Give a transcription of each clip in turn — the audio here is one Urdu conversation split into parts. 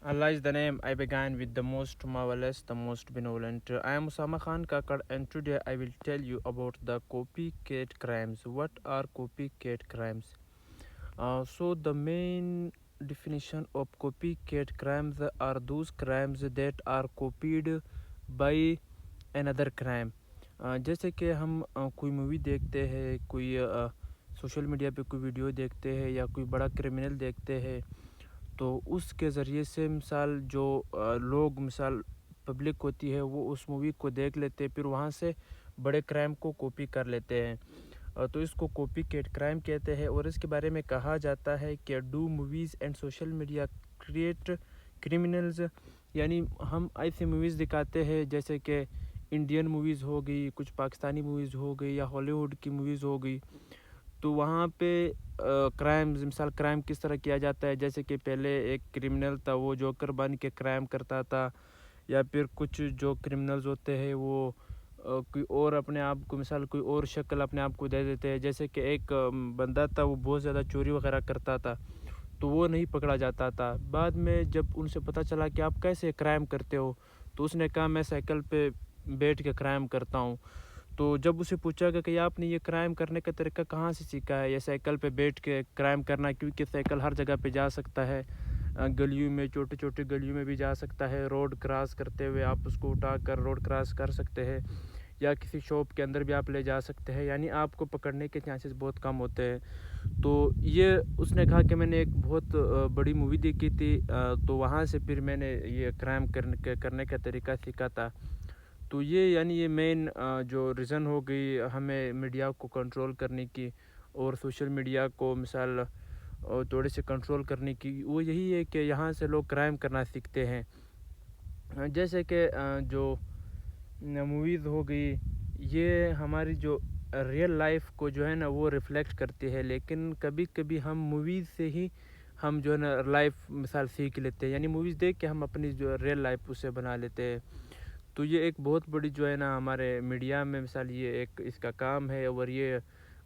Allah is the name. I began with the most marvelous, the most benevolent. I am Usama Khan Kakad, and today I will tell you about the copycat crimes. What are copycat crimes? The main definition of copycat crimes are those crimes that are copied by another crime. جیسے کہ ہم کوئی مووی دیکھتے ہیں، کوئی سوشل میڈیا پہ کوئی ویڈیو دیکھتے ہیں یا کوئی بڑا کرمنل دیکھتے ہیں، تو اس کے ذریعے سے مثال جو لوگ مثال پبلک ہوتی ہے وہ اس مووی کو دیکھ لیتے، پھر وہاں سے بڑے کرائم کو کاپی کر لیتے ہیں، تو اس کو کاپی کیٹ کرائم کہتے ہیں۔ اور اس کے بارے میں کہا جاتا ہے کہ do movies and social media create criminals, یعنی ہم ایسے موویز دکھاتے ہیں جیسے کہ انڈین موویز ہو گئی، کچھ پاکستانی موویز ہو گئی یا ہالی ووڈ کی موویز ہو گئی، تو وہاں پہ کرائمز مثال کرائم کس طرح کیا جاتا ہے، جیسے کہ پہلے ایک کرمنل تھا وہ جوکر بن کے کرائم کرتا تھا، یا پھر کچھ جو کرمنلز ہوتے ہیں وہ کوئی اور اپنے آپ کو مثال کوئی اور شکل اپنے آپ کو دے دیتے ہیں، جیسے کہ ایک بندہ تھا وہ بہت زیادہ چوری وغیرہ کرتا تھا تو وہ نہیں پکڑا جاتا تھا۔ بعد میں جب ان سے پتہ چلا کہ آپ کیسے کرائم کرتے ہو، تو اس نے کہا میں سائیکل پہ بیٹھ کے کرائم کرتا ہوں۔ تو جب اسے پوچھا گیا کہ آپ نے یہ کرائم کرنے کا طریقہ کہاں سے سیکھا ہے، یہ سائیکل پہ بیٹھ کے کرائم کرنا، کیونکہ سائیکل ہر جگہ پہ جا سکتا ہے، گلیوں میں چھوٹے چھوٹے گلیوں میں بھی جا سکتا ہے، روڈ کراس کرتے ہوئے آپ اس کو اٹھا کر روڈ کراس کر سکتے ہیں، یا کسی شاپ کے اندر بھی آپ لے جا سکتے ہیں، یعنی آپ کو پکڑنے کے چانسز بہت کم ہوتے ہیں۔ تو یہ اس نے کہا کہ میں نے ایک بہت بڑی مووی دیکھی تھی، تو وہاں سے پھر میں نے یہ کرائم کرنے کا طریقہ سیکھا تھا۔ تو یہ یعنی یہ مین جو ریزن ہو گئی ہمیں میڈیا کو کنٹرول کرنے کی اور سوشل میڈیا کو مثال تھوڑے سے کنٹرول کرنے کی، وہ یہی ہے کہ یہاں سے لوگ کرائم کرنا سیکھتے ہیں۔ جیسے کہ جو موویز ہو گئی، یہ ہماری جو ریئل لائف کو جو ہے نا وہ ریفلیکٹ کرتی ہے، لیکن کبھی کبھی ہم موویز سے ہی ہم جو ہے نا لائف مثال سیکھ لیتے ہیں، یعنی موویز دیکھ کے ہم اپنی جو ریئل لائف اسے بنا لیتے ہیں۔ تو یہ ایک بہت بڑی جو ہے نا ہمارے میڈیا میں مثال یہ ایک اس کا کام ہے، اور یہ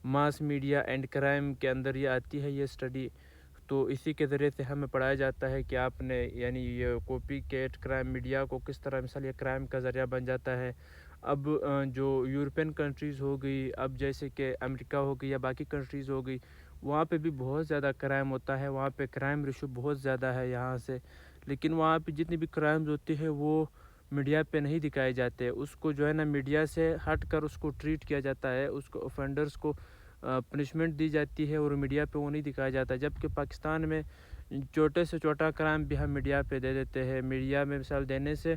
ماس میڈیا اینڈ کرائم کے اندر یہ آتی ہے یہ اسٹڈی، تو اسی کے ذریعے سے ہمیں پڑھایا جاتا ہے کہ آپ نے یعنی یہ کاپی کیٹ کرائم میڈیا کو کس طرح مثال یہ کرائم کا ذریعہ بن جاتا ہے۔ اب جو یورپین کنٹریز ہو گئی، اب جیسے کہ امریکہ ہو گئی یا باقی کنٹریز ہو گئی، وہاں پہ بھی بہت زیادہ کرائم ہوتا ہے، وہاں پہ کرائم ریشو بہت زیادہ ہے یہاں سے، لیکن وہاں پہ جتنی بھی کرائمز ہوتی ہے وہ میڈیا پہ نہیں دکھائے جاتے، اس کو جو ہے نا میڈیا سے ہٹ کر اس کو ٹریٹ کیا جاتا ہے، اس کو اوفینڈرز کو پنشمنٹ دی جاتی ہے اور میڈیا پہ وہ نہیں دکھایا جاتا، جبکہ پاکستان میں چھوٹے سے چھوٹا کرائم بھی ہم میڈیا پہ دے دیتے ہیں۔ میڈیا میں مثال دینے سے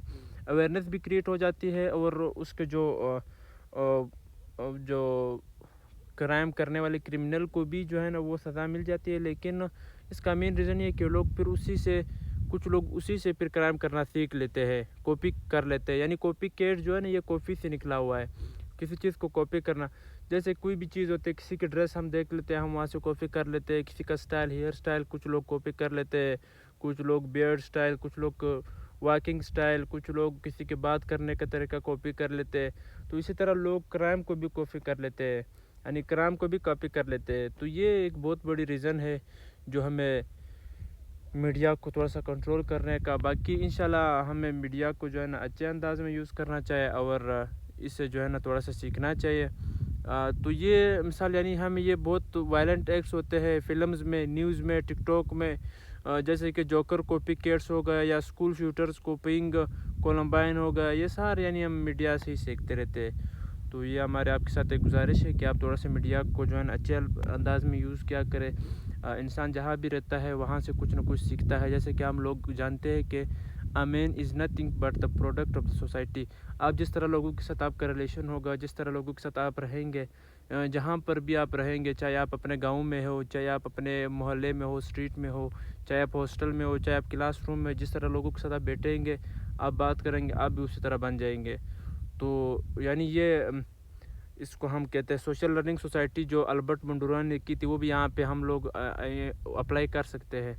اویئرنیس بھی کریٹ ہو جاتی ہے، اور اس کے جو کرائم کرنے والے کرمنل کو بھی جو ہے نا وہ سزا مل جاتی ہے، لیکن اس کا مین ریزن یہ کہ لوگ پھر کچھ لوگ اسی سے پھر کرائم کرنا سیکھ لیتے ہیں، کاپی کر لیتے ہیں، یعنی کاپی کیٹ جو ہے نا یہ کاپی سے نکلا ہوا ہے، کسی چیز کو کاپی کرنا، جیسے کوئی بھی چیز ہوتی ہے، کسی کی ڈریس ہم دیکھ لیتے ہیں ہم وہاں سے کاپی کر لیتے ہیں، کسی کا سٹائل ہیئر سٹائل کچھ لوگ کاپی کر لیتے ہیں، کچھ لوگ بیئرڈ سٹائل، کچھ لوگ واکنگ سٹائل، کچھ لوگ کسی کے بات کرنے کا طریقہ کاپی کر لیتے ہیں، تو اسی طرح لوگ کرائم کو بھی کاپی کر لیتے ہیں، یعنی کرائم کو بھی کاپی کر لیتے ہیں۔ تو یہ ایک بہت بڑی ریزن ہے جو ہمیں میڈیا کو تھوڑا سا کنٹرول کرنے کا۔ باقی انشاءاللہ ہمیں میڈیا کو جو ہے نا اچھے انداز میں یوز کرنا چاہیے، اور اس سے جو ہے نا تھوڑا سا سیکھنا چاہیے۔ تو یہ مثال یعنی ہمیں یہ بہت وائلنٹ ایکٹس ہوتے ہیں فلمز میں، نیوز میں، ٹک ٹاک میں، جیسے کہ جوکر کاپی کیٹس ہو گیا یا اسکول شوٹرز کاپینگ کولمبائن ہو گیا، یہ سارے یعنی ہم میڈیا سے ہی سیکھتے رہتے ہیں۔ تو یہ ہمارے آپ کے ساتھ ایک گزارش ہے کہ آپ تھوڑا سا میڈیا کو جو ہے نا اچھے انداز میں یوز کیا کرے۔ انسان جہاں بھی رہتا ہے وہاں سے کچھ نہ کچھ سیکھتا ہے، جیسے کہ ہم لوگ جانتے ہیں کہ a man is nothing but the product of the society۔ آپ جس طرح لوگوں کے ساتھ آپ کا ریلیشن ہوگا، جس طرح لوگوں کے ساتھ آپ رہیں گے، جہاں پر بھی آپ رہیں گے، چاہے آپ اپنے گاؤں میں ہو، چاہے آپ اپنے محلے میں ہو، اسٹریٹ میں ہو، چاہے آپ ہاسٹل میں ہو، چاہے آپ کلاس روم میں، جس طرح لوگوں کے ساتھ آپ بیٹھیں گے، آپ بات کریں گے، آپ بھی اسی طرح بن جائیں گے۔ تو یعنی یہ اس کو ہم کہتے ہیں سوشل لرننگ سوسائٹی، جو البرٹ منڈورا نے کی تھی، وہ بھی یہاں پہ ہم لوگ اپلائی کر سکتے ہیں۔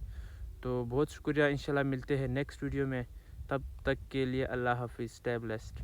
تو بہت شکریہ، انشاءاللہ ملتے ہیں نیکسٹ ویڈیو میں، تب تک کے لیے اللہ حافظ، اسٹے بلیسڈ۔